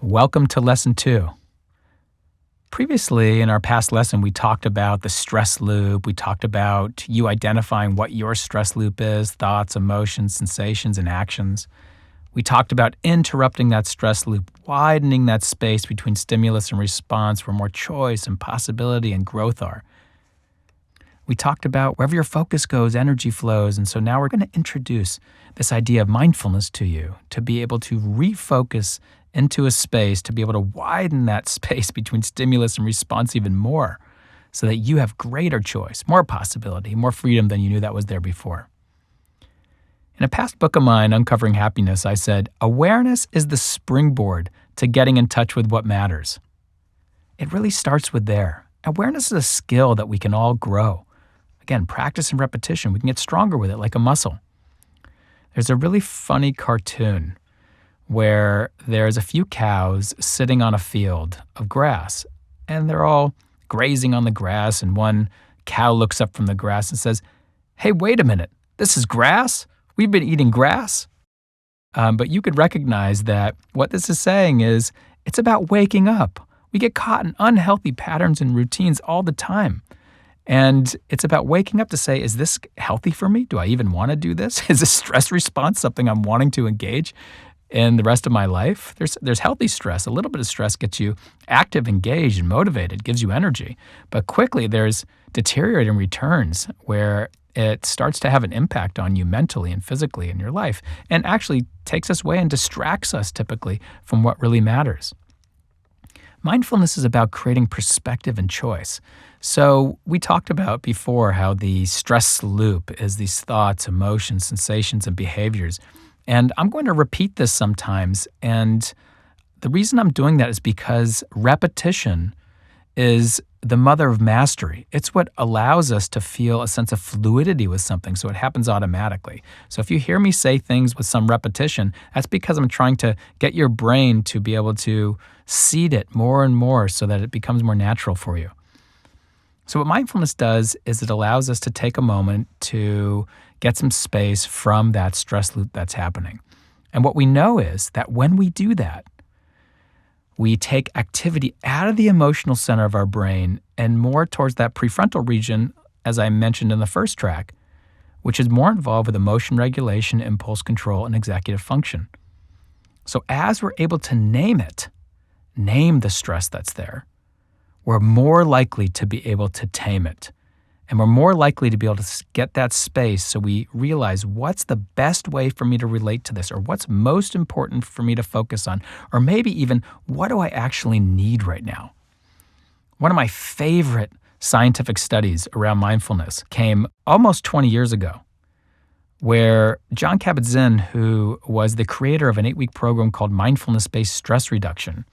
Welcome to Lesson 2. Previously, in our past lesson, we talked about the stress loop. We talked about you identifying what your stress loop is, thoughts, emotions, sensations, and actions. We talked about interrupting that stress loop, widening that space between stimulus and response where more choice and possibility and growth are. We talked about wherever your focus goes, energy flows. And so now we're going to introduce this idea of mindfulness to you, to be able to refocus into a space, to be able to widen that space between stimulus and response even more so that you have greater choice, more possibility, more freedom than you knew that was there before. In a past book of mine, Uncovering Happiness, I said, awareness is the springboard to getting in touch with what matters. It really starts with there. Awareness is a skill that we can all grow. Again, practice and repetition, we can get stronger with it like a muscle. There's a really funny cartoon where there's a few cows sitting on a field of grass, and they're all grazing on the grass, and one cow looks up from the grass and says, "Hey, wait a minute, this is grass? We've been eating grass?" But you could recognize that what this is saying is it's about waking up. We get caught in unhealthy patterns and routines all the time. And it's about waking up to say, is this healthy for me? Do I even want to do this? Is this stress response something I'm wanting to engage in the rest of my life? There's healthy stress. A little bit of stress gets you active, engaged, and motivated, gives you energy. But quickly there's deteriorating returns where it starts to have an impact on you mentally and physically in your life and actually takes us away and distracts us typically from what really matters. Mindfulness is about creating perspective and choice. So we talked about before how the stress loop is these thoughts, emotions, sensations, and behaviors. And I'm going to repeat this sometimes. And the reason I'm doing that is because repetition is the mother of mastery. It's what allows us to feel a sense of fluidity with something, so it happens automatically. So if you hear me say things with some repetition, that's because I'm trying to get your brain to be able to seed it more and more so that it becomes more natural for you. So what mindfulness does is it allows us to take a moment to get some space from that stress loop that's happening. And what we know is that when we do that, we take activity out of the emotional center of our brain and more towards that prefrontal region, as I mentioned in the first track, which is more involved with emotion regulation, impulse control, and executive function. So as we're able to name the stress that's there, we're more likely to be able to tame it. And we're more likely to be able to get that space so we realize what's the best way for me to relate to this, or what's most important for me to focus on, or maybe even what do I actually need right now. One of my favorite scientific studies around mindfulness came almost 20 years ago, where John Kabat-Zinn, who was the creator of an 8-week program called Mindfulness-Based Stress Reduction,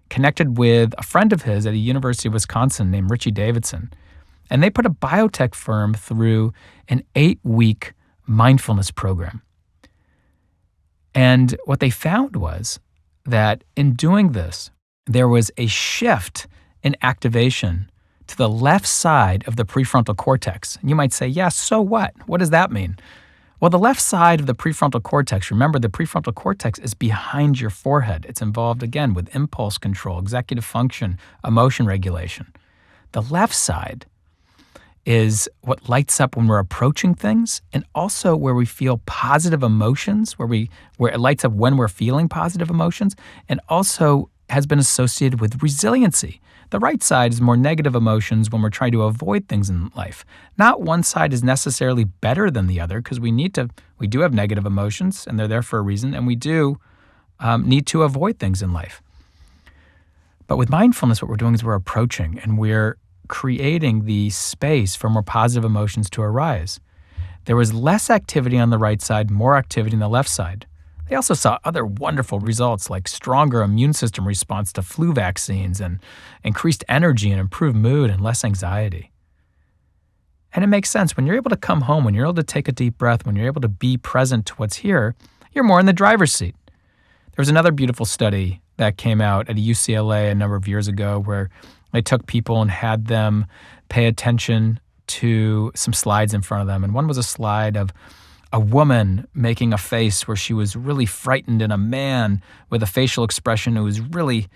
connected with a friend of his at the University of Wisconsin named Richie Davidson. And they put a biotech firm through an 8-week mindfulness program. And what they found was that in doing this, there was a shift in activation to the left side of the prefrontal cortex. And you might say, yeah, so what? What does that mean? Well, the left side of the prefrontal cortex, remember the prefrontal cortex is behind your forehead. It's involved, again, with impulse control, executive function, emotion regulation. The left side is what lights up when we're approaching things, and also where we feel positive emotions, where it lights up when we're feeling positive emotions, and also has been associated with resiliency. The right side is more negative emotions when we're trying to avoid things in life. Not one side is necessarily better than the other, because we do have negative emotions, and they're there for a reason, and we do need to avoid things in life. But with mindfulness, what we're doing is we're approaching, and we're creating the space for more positive emotions to arise. There was less activity on the right side, more activity on the left side. They also saw other wonderful results like stronger immune system response to flu vaccines and increased energy and improved mood and less anxiety. And it makes sense. When you're able to come home, when you're able to take a deep breath, when you're able to be present to what's here, you're more in the driver's seat. There was another beautiful study that came out at UCLA a number of years ago where they took people and had them pay attention to some slides in front of them. And one was a slide of a woman making a face where she was really frightened and a man with a facial expression who was really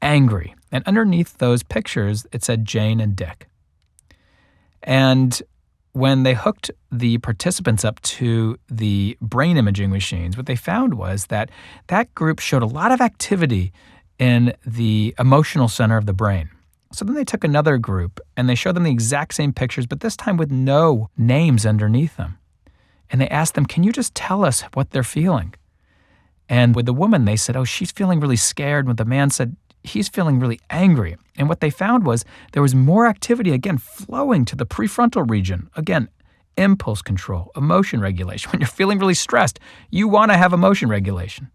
angry. And underneath those pictures, it said Jane and Dick. And when they hooked the participants up to the brain imaging machines, what they found was that that group showed a lot of activity in the emotional center of the brain. So then they took another group and they showed them the exact same pictures, but this time with no names underneath them. And they asked them, can you just tell us what they're feeling? And with the woman, they said, oh, she's feeling really scared. With the man said, he's feeling really angry. And what they found was there was more activity, again, flowing to the prefrontal region. Again, impulse control, emotion regulation. When you're feeling really stressed, you want to have emotion regulation.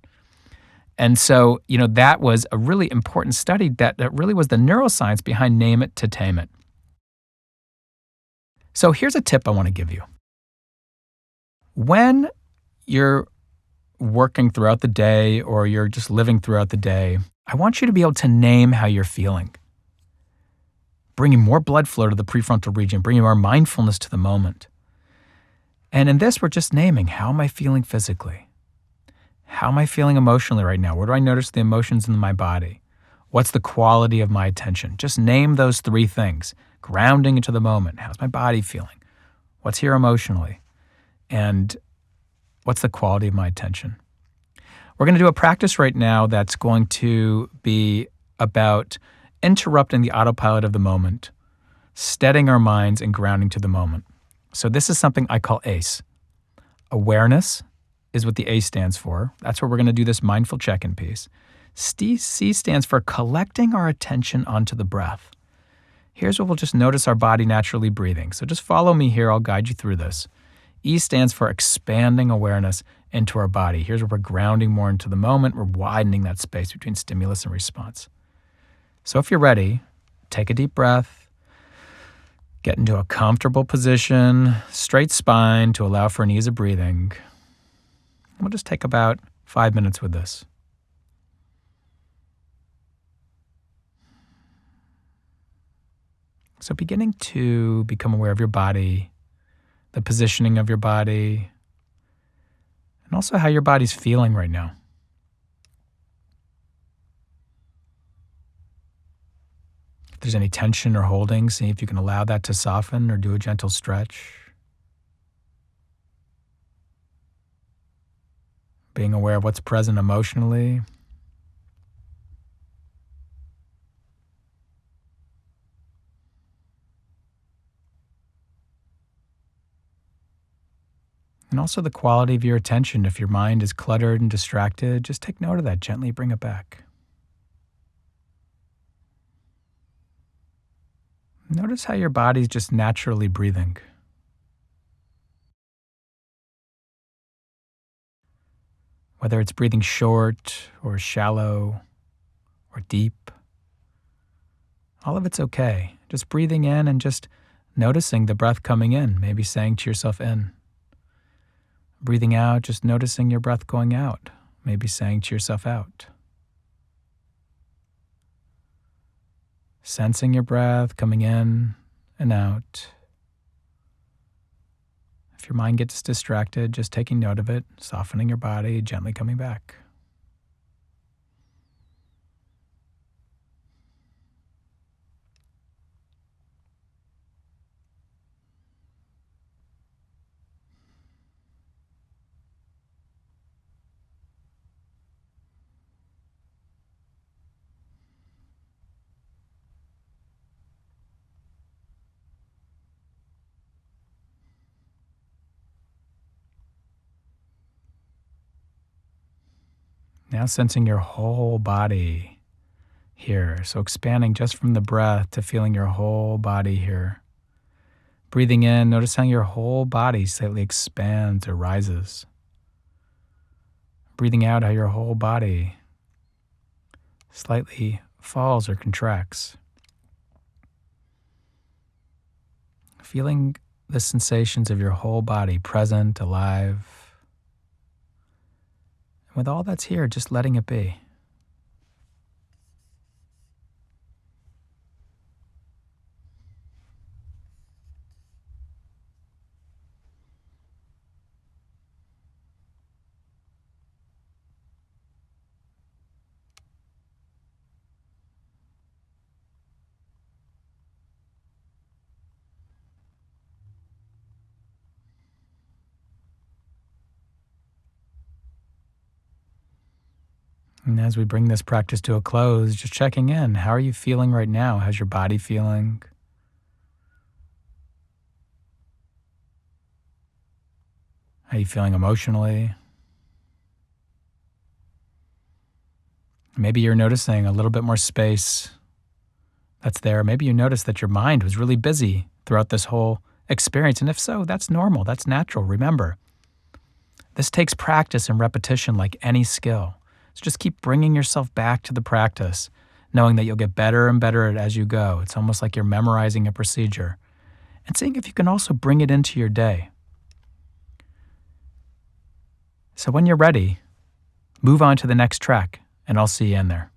And so, that was a really important study that really was the neuroscience behind Name It to Tame It. So here's a tip I want to give you. When you're working throughout the day or you're just living throughout the day, I want you to be able to name how you're feeling. Bringing more blood flow to the prefrontal region, bringing more mindfulness to the moment. And in this, we're just naming, how am I feeling physically? How am I feeling emotionally right now? Where do I notice the emotions in my body? What's the quality of my attention? Just name those three things. Grounding into the moment. How's my body feeling? What's here emotionally? And what's the quality of my attention? We're going to do a practice right now that's going to be about interrupting the autopilot of the moment, steadying our minds and grounding to the moment. So this is something I call ACE. Awareness is what the A stands for. That's where we're going to do this mindful check-in piece. C stands for collecting our attention onto the breath. Here's where we'll just notice our body naturally breathing. So just follow me here. I'll guide you through this. E stands for expanding awareness into our body. Here's where we're grounding more into the moment. We're widening that space between stimulus and response. So if you're ready, take a deep breath. Get into a comfortable position, straight spine to allow for an ease of breathing. We'll just take about 5 minutes with this. So beginning to become aware of your body, the positioning of your body, and also how your body's feeling right now. If there's any tension or holding, see if you can allow that to soften or do a gentle stretch. Being aware of what's present emotionally. And also the quality of your attention. If your mind is cluttered and distracted, just take note of that. Gently bring it back. Notice how your body's just naturally breathing. Whether it's breathing short or shallow or deep, all of it's okay. Just breathing in and just noticing the breath coming in, maybe saying to yourself in. Breathing out, just noticing your breath going out, maybe saying to yourself out. Sensing your breath coming in and out. If your mind gets distracted, just taking note of it, softening your body, gently coming back. Now sensing your whole body here. So expanding just from the breath to feeling your whole body here. Breathing in, notice how your whole body slightly expands or rises. Breathing out, how your whole body slightly falls or contracts. Feeling the sensations of your whole body present, alive. And with all that's here, just letting it be. And as we bring this practice to a close, just checking in. How are you feeling right now? How's your body feeling? How are you feeling emotionally? Maybe you're noticing a little bit more space that's there. Maybe you notice that your mind was really busy throughout this whole experience. And if so, that's normal. That's natural. Remember, this takes practice and repetition like any skill. So just keep bringing yourself back to the practice, knowing that you'll get better and better at it as you go. It's almost like you're memorizing a procedure. And seeing if you can also bring it into your day. So when you're ready, move on to the next track, and I'll see you in there.